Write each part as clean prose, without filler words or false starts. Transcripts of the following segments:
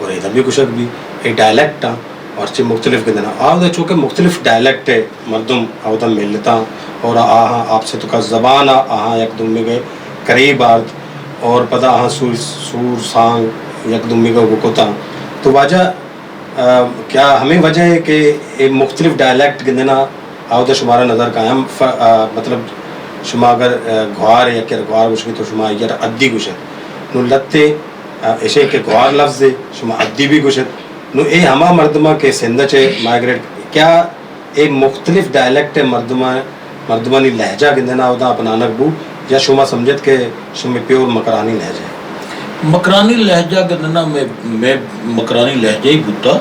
اور ادھر بھی کچھ بھی ایک ڈائلیکٹ اور چھ مختلف کے دینا آؤ چونکہ مختلف ڈائلیکٹ ہے مردم آؤ ملتا اور آہاں آپ سے تو کا زبان آہاں یک دم میں گئے قریب آرد اور پتہ آہاں سور سانگ یک دم میں گئے گکوتا تو وجہ کیا ہمیں وجہ ہے کہ ایک مختلف ڈائلیکٹ کے دینا آؤ تو شمارا نظر قائم مطلب شما اگر گوار یا کہ گوار کچھ بھی تو شما یار ادی کچھ ہے نو لتے ایسے کہ گوار لفظ ہے شما ادی بھی کچھ ہے نو اے ہما مردمہ کے سندھ چے مائگریٹ کیا اے مختلف ڈائلیکٹ ہے مردمہ نی لہجہ گندنا ہوتا اپنانک بو یا شما سمجھت کہ شما پیور مکرانی لہجہ ہے مکرانی لہجہ گندنا میں مکرانی لہجہ ہی بوتا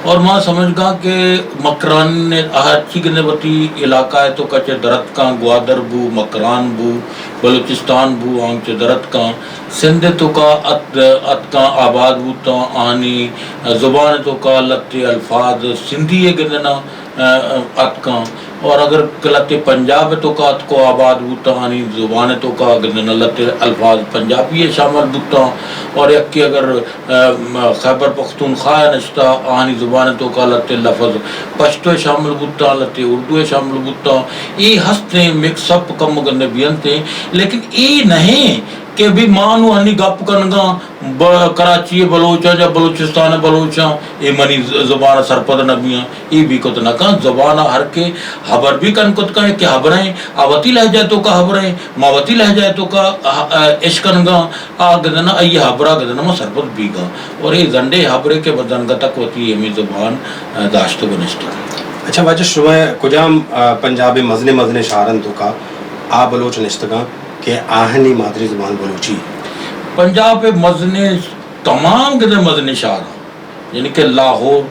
اور ماں سمجھ گا کہ مکران نے اچھی گنے بتی علاقہ ہے تو کچھ درت کا گوادر بو مکران بو بلوچستان بو آنچ درت کا سندھ تو کا ات کا آباد بوتا آنی زبان تو کا لتے الفاظ سندھی گندنا ات کا اور اگر لتے پنجاب تو کا ات کو آباد بوتا آنی زبان تو کا گندنا لتے الفاظ پنجابی شامل بوتا اور یک کہ اگر خیبر پختونخوا نشتا آنی زبان تو کا لتے لفظ پشتو شامل بوتا لتے اردو شامل بوتا یہ ہستے مکس اپ کم گندے بیانتے لیکن یہ نہیں کہ بھی مانو ہنی گپ کنگا کراچی بلوچا یا بلوچستان بلوچا یہ منی زبان سرپد نبیاں یہ بھی کت نہ کہاں زبان ہر کے حبر بھی کن کت کہیں کہ حبریں آوتی لہجہ تو کا حبریں ماوتی لہجہ تو کا اشکنگا آگدنا ای حبرہ گدنا ما سرپد بھی گا اور یہ زنڈے حبرے کے بدنگا تک ہوتی ہمیں زبان داشت بنشتا اچھا وجہ شما کجام پنجابی مزنے شہرن تو کا آ بلوچ نشتگاں کہ آہنی مادری زبان بلوچی پنجاب مزنے تمام گدے مزنے شہر یعنی کہ لاہور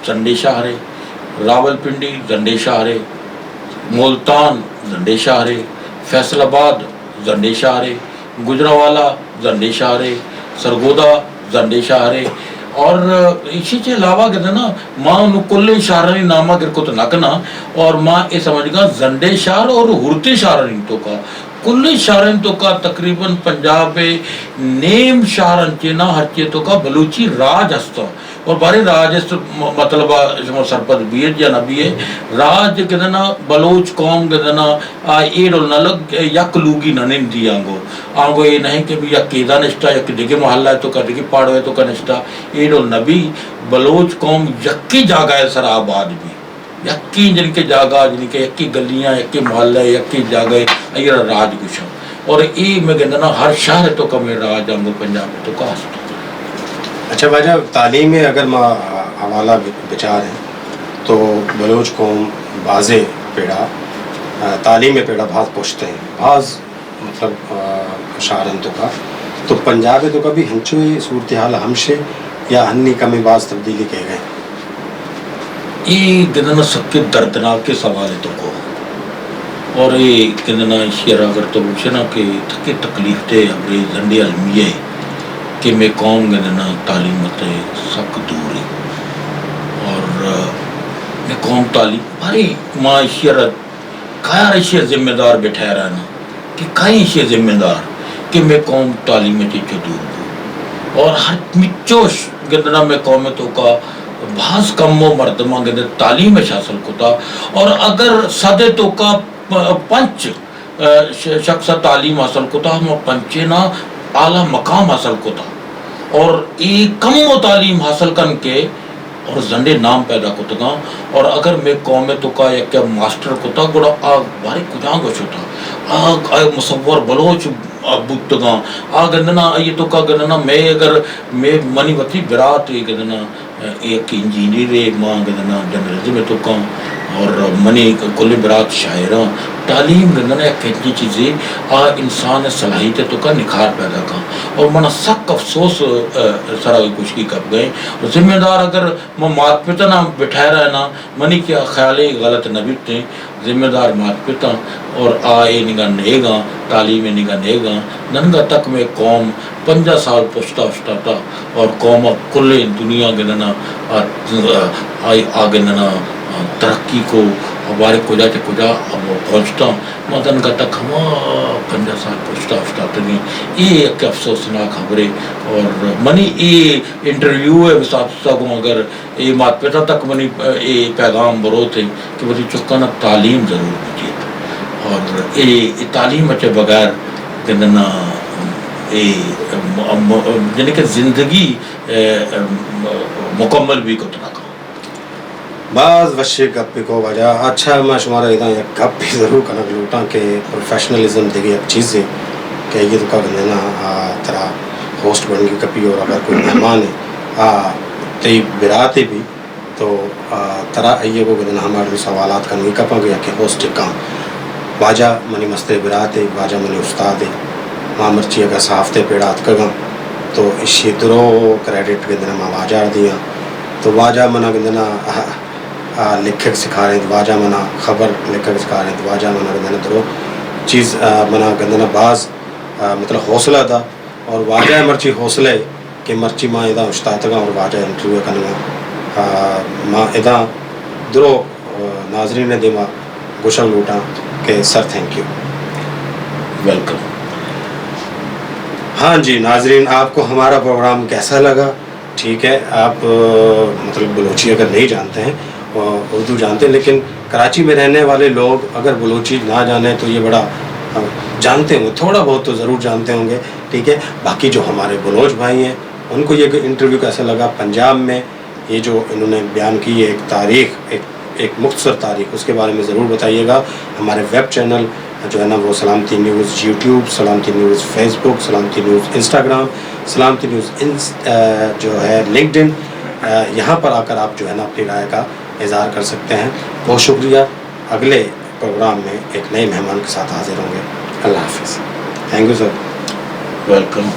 زنڈے شہر ہے راول پنڈی زنڈے شہر ہے ملتان زنڈے شہر ہے فیصل آباد زنڈے شہر ہے گجرانوالہ زنڈے شہر ہے سرگودا زنڈے شہر ہے اور اسی کے علاوہ کہتے نا ماں انہوں کل شہرانی نامہ گر کو تو نکنا اور ماں یہ سمجھ گا زنڈے شہر اور ہرتے شہرانی تو کا کل شہرن تو کا تقریباً پنجاب نیم شہرن چینا ہر چیز تو کا بلوچی راج ہستا اور بارے راج مطلب سرپد بھی ہے یا نبی ہے راج کہنا بلوچ قوم کہنا ایڈ اور نلگ یک لوگی ننن دی آنگو یہ نہیں کہ بھی یک کیدا نشتا یک ڈگے محلہ ہے تو کا ڈگے پاڑو ہے تو کا نشتا ایڈ اور نبی بلوچ قوم یکی جاگہ ہے سر آباد بھی یکی جن کے جاگہ جن کے یکی گلیاں یکی محلہ یکی جاگہ ایرہ راج گوشا اور ای میں گندنا ہر شہر تو کا میں راج آنگو پنجاب تو کا ہستا اچھا وجہ تعلیم میں اگر ماں حوالہ بچار ہیں تو بلوچ قوم بازے پیڑا تعلیم میں پیڑا بھاز پوچھتے ہیں بھاز مطلب شہرن تو پنجاب تو کبھی ہنچوئی صورتحال ہمشے یا ہنی کمی باز تبدیلی کہہ گئے یہ گندنا سب کے دردناک کے سوال تو کو اور یہ گندنا شیرہ اگر تو پوچھنا کہ تھکے تکلیف تے اپنے زنڈی علمیہ کہ میں قوم گندنا تعلیمت سک دور ہے اور میں قوم تعلیم بھاری ماں شیرہ کھایا رشیہ ذمہ دار بیٹھا رہنا کہ کہیں شیئر ذمہ دار کہ میں قوم تعلیم چیچو دور ہوں اور ہر مچوش گندنا میں قوم تو کا بھاس کم و مردمہ گندے تعلیم حاصل کتا اور اگر صدے تو کا پنچ شخص تعلیم حاصل کتا ہم پنچینا اعلیٰ مقام حاصل کتا اور ای کم و تعلیم حاصل کن کے اور زنڈے نام پیدا کتا اور اگر میں قوم تو کا یا کیا ماسٹر کتا گوڑا آگ بھاری کجاں گوش ہوتا آگ مصور بلوچ بودتگاں گندنا یہ تو کا گندنا میں اگر میں منی وطی برات گندنا ایک انجینئر ماں گندنا جنرلزم میں تو کا اور منی کل برات شاعرہ تعلیم گندنا ایک کہتی چیزیں انسان صلاحیت تو کا نکھار پیدا کا اور منا سک افسوس سراوی کچھ کی کب گئے ذمہ دار اگر مات پتا نہ بٹھائے رہنا منی کیا خیالے غلط نہ بٹھتے ذمہ دار مات پتا اور آئے نگاہ نیگا تعلیم نگاہ نیگا ننگا تک میں قوم 50 سال پوچھتا تھا اور قوم کل دنیا گندنا آگے ننا ترقی کو ہمارے کجا چ کجا اب پہنچتا مدن کا تک ہم 5 سال پہنچتا نہیں یہ ایک افسوسناک خبریں اور منی یہ انٹرویو ہے اساتذہ کو اگر یہ مات پتا تک منی یہ پیغام برو تھے کہ وہ چکن تعلیم ضرور مجھے اور یہ تعلیم اچھے بغیر کہنا یعنی کہ زندگی مکمل بھی کتنا کا بعض وشے گپ کو وجہ اچھا میں شمارا ادا یک گپ بھی ضرور کرنا لوٹاں کہ پروفیشنلزم دیکھیے ایک چیز ہے کہ یہ تو کا گندنا ترا ہوسٹ بن گئی کپی اور اگر کوئی مہمان ہے تی براتے بھی تو ترا یہ کو گندنا ہمارے سوالات کرنے کپا گیا کہ ہوسٹ کام واجہ منی مستر براتے واجہ منی استاد ہے ماں مرچی اگر صحافتے پیڑات کگاں تو اسی درو کریڈٹ گندنا ماں واجہ دیا تو واجہ منا گندنا لکھک سکھا رہے ہیں واجہ منا خبر لکھک سکھا رہے ہیں واجہ منا گندنا درو چیز منا گندنا بعض مطلب حوصلہ دا اور واجہ مرچی حوصلے کہ مرچی ماں ادا اشتاعت گا اور واجہ انٹرویو کرنا ماں ادا درو ناظرین نے دیما گشن لوٹا کہ سر تھینک یو ویلکم. ہاں جی ناظرین آپ کو ہمارا پروگرام کیسا لگا ٹھیک ہے آپ مطلب بلوچی اگر نہیں جانتے ہیں اردو جانتے ہیں لیکن کراچی میں رہنے والے لوگ اگر بلوچی نہ جانیں تو یہ بڑا جانتے ہوں گے تھوڑا بہت تو ضرور جانتے ہوں گے ٹھیک ہے. باقی جو ہمارے بلوچ بھائی ہیں ان کو یہ انٹرویو کیسا لگا پنجاب میں یہ جو انہوں نے بیان کی ہے ایک تاریخ ایک مختصر تاریخ اس کے بارے میں ضرور بتائیے گا. ہمارے ویب چینل جو ہے نا وہ سلامتی نیوز یوٹیوب سلامتی نیوز فیس بک سلامتی نیوز انسٹاگرام سلامتی نیوز جو ہے لنکڈ ان یہاں پر آ کر آپ جو ہے نا اپنی رائے کا اظہار کر سکتے ہیں. بہت شکریہ. اگلے پروگرام میں ایک نئے مہمان کے ساتھ حاضر ہوں گے. اللہ حافظ. Thank you sir. ویلکم.